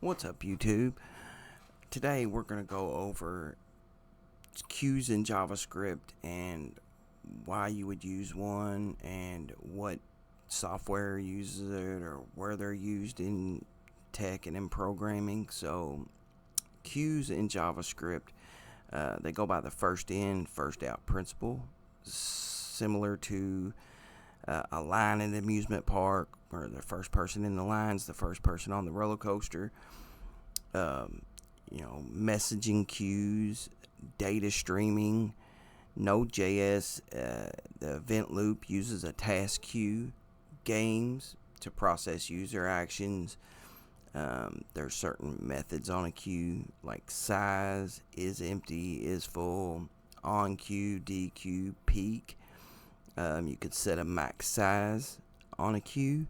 What's up, YouTube? Today we're going to go over queues in JavaScript and why you would use one and what software uses it or where they're used in tech and in programming. So queues in JavaScript, they go by the first in, first out principle, similar to a line in an amusement park, or the first person in the line's the first person on the roller coaster. Messaging queues, data streaming, Node.js, the event loop uses a task queue, games to process user actions. There's certain methods on a queue like size, is empty, is full, on queue, dequeue, peak. You could set a max size on a queue.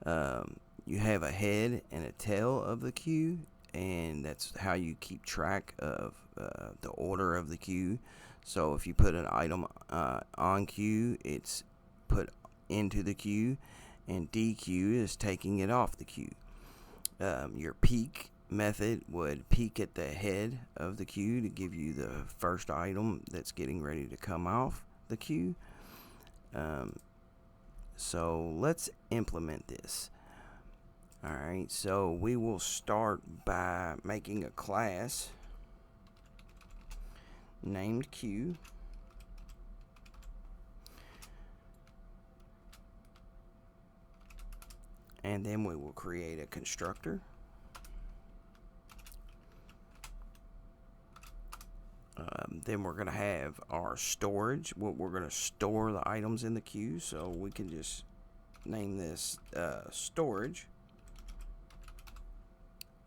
You have a head and a tail of the queue, and that's how you keep track of the order of the queue. So if you put an item on queue, it's put into the queue, and dequeue is taking it off the queue. Your peak method would peek at the head of the queue to give you the first item that's getting ready to come off the queue. So let's implement this. Alright, so we will start by making a class named queue. And then we will create a constructor. Then we're going to have our storage. We're going to store the items in the queue, so we can just name this storage.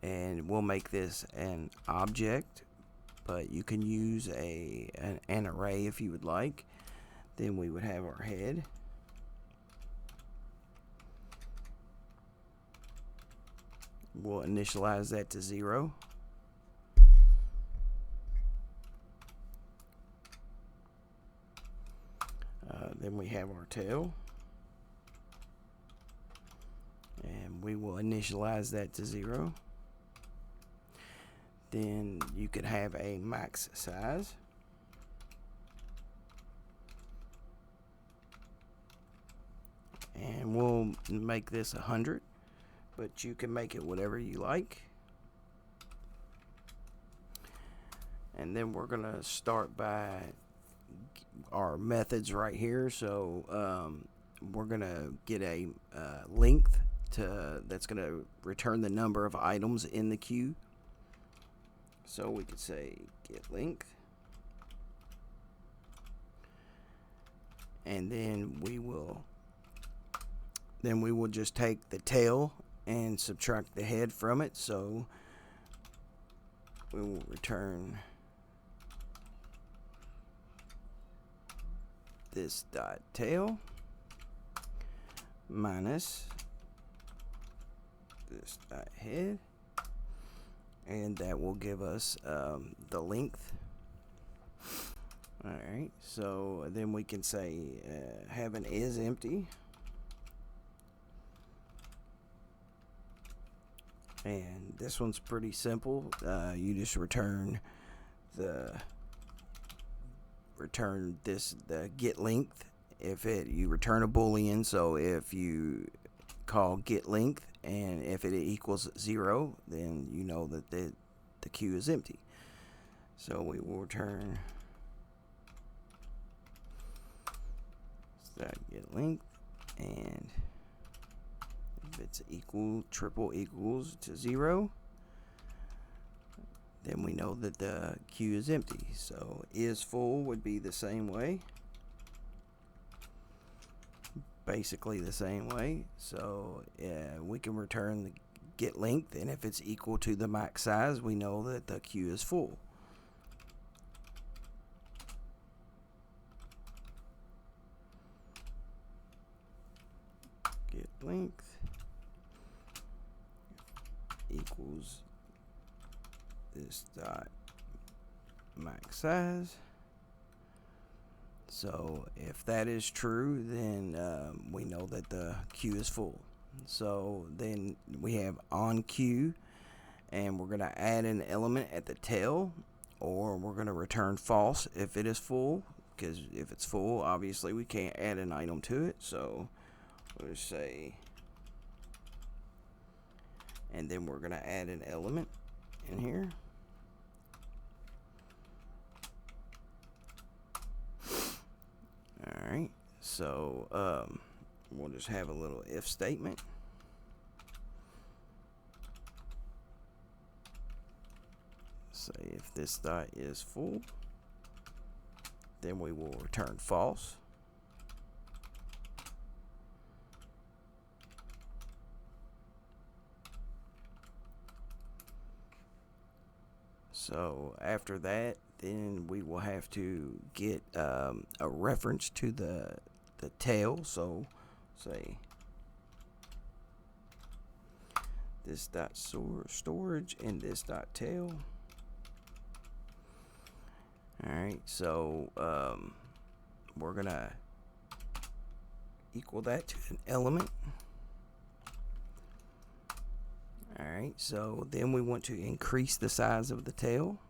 And we'll make this an object, but you can use an array if you would like. Then we would have our head. We'll initialize that to 0. Then we have our tail, and we will initialize that to 0. Then you could have a max size, and we'll make this 100, but you can make it whatever you like. And then we're gonna start by our methods right here. So we're gonna get a length that's gonna return the number of items in the queue. So we could say get length, and then we will just take the tail and subtract the head from it. So we will return this dot tail minus this dot head, and that will give us the length. Alright, so then we can say have an is empty, and this one's pretty simple. You just return the get length. You return a boolean, so if you call get length and if it equals 0, then you know that the queue is empty. So we will return that get length, and if it's triple equals to 0, then we know that the queue is empty. So is full would be the same way, basically the same way. So we can return the get length, and if it's equal to the max size, we know that the queue is full. Get length equals this dot max size. So if that is true, then we know that the queue is full. So then we have on queue, and we're going to add an element at the tail, or we're going to return false if it is full, because if it's full, obviously we can't add an item to it. So we'll just say, and then we're going to add an element in here. Alright, so we'll just have a little if statement. Say if this dot is full, then we will return false. So after that, then we will have to get a reference to the tail. So say this dot storage and this dot tail. Alright, so we're gonna equal that to an element. Alright, so then we want to increase the size of the tail.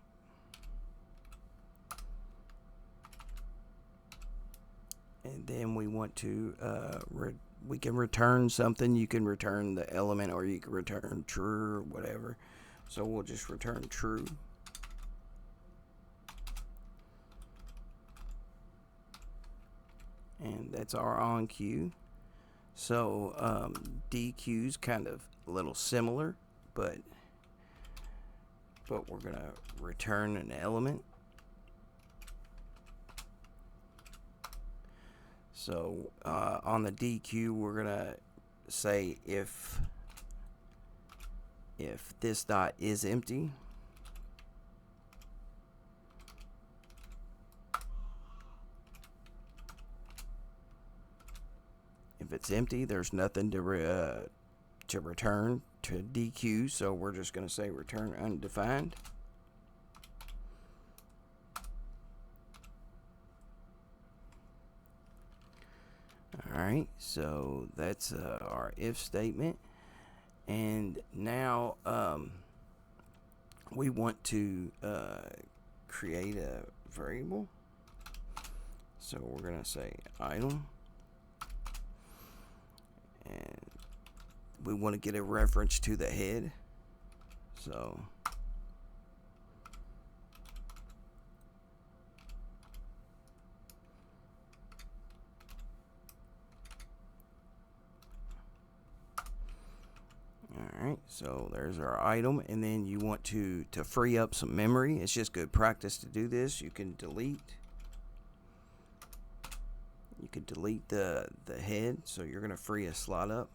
And then we want to we can return something. You can return the element, or you can return true or whatever. So we'll just return true. And that's our on queue. So DQ is kind of a little similar, but we're gonna return an element. So on the DQ, we're gonna say if this dot is empty, if it's empty, there's nothing to return to DQ, so we're just going to say return undefined. Alright, so that's our if statement. And now we want to create a variable. So we're going to say item. And we want to get a reference to the head. So alright, so there's our item. And then you want to free up some memory. It's just good practice to do this. You can delete the head, so you're going to free a slot up.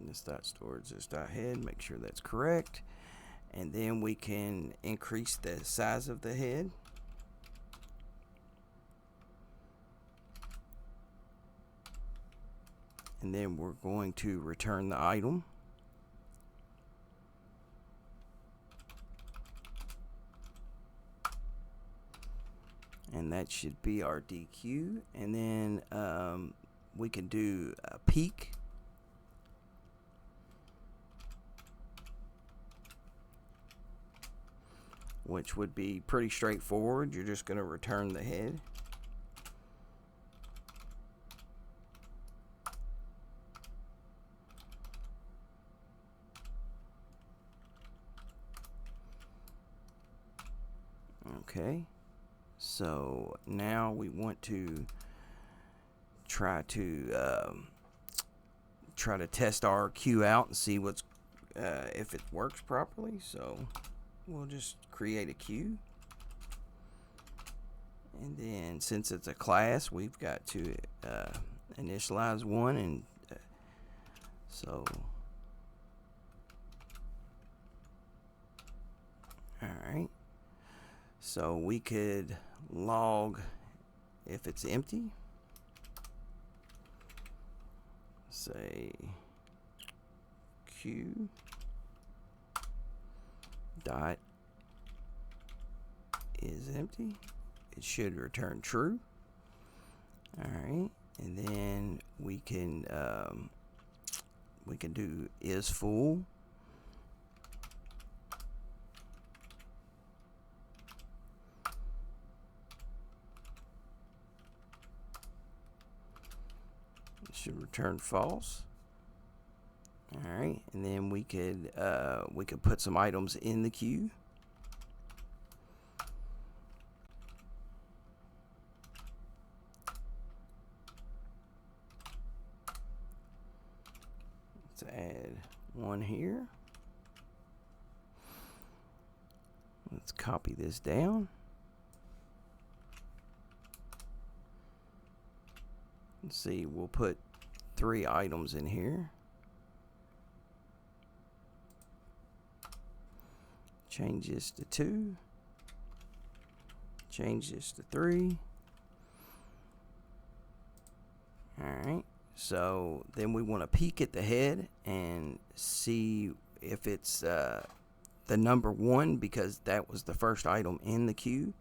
This dot storage, this dot head, make sure that's correct. And then we can increase the size of the head. And then we're going to return the item. And that should be our DQ. And then we can do a peek. Which would be pretty straightforward. You're just going to return the head. Okay. So now we want to try to test our queue out and see what's if it works properly. So we'll just create a queue, and then since it's a class, we've got to initialize one, and so alright, so we could log if it's empty, say queue dot is empty, it should return true. All right, and then we can do is full. It should return false. All right, and then we could put some items in the queue. Let's add one here. Let's copy this down. Let's see, we'll put 3 items in here. Change this to 2. Change this to 3. Alright, so then we want to peek at the head and see if it's the number 1, because that was the first item in the queue.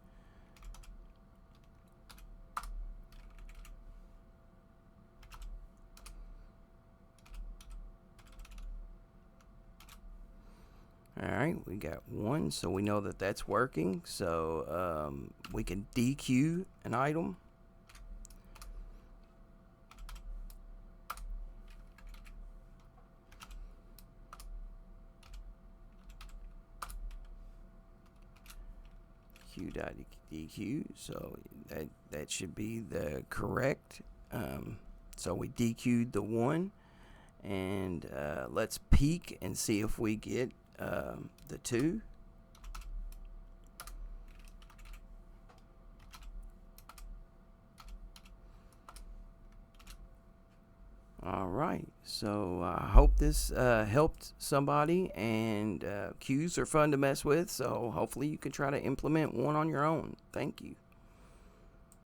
Alright, we got 1, so we know that that's working. So we can dequeue an item. Q.dequeue, so that should be the correct. So we dequeued the 1, and let's peek and see if we get the 2. All right, so I hope this helped somebody, and queues are fun to mess with, so hopefully you can try to implement one on your own. Thank you.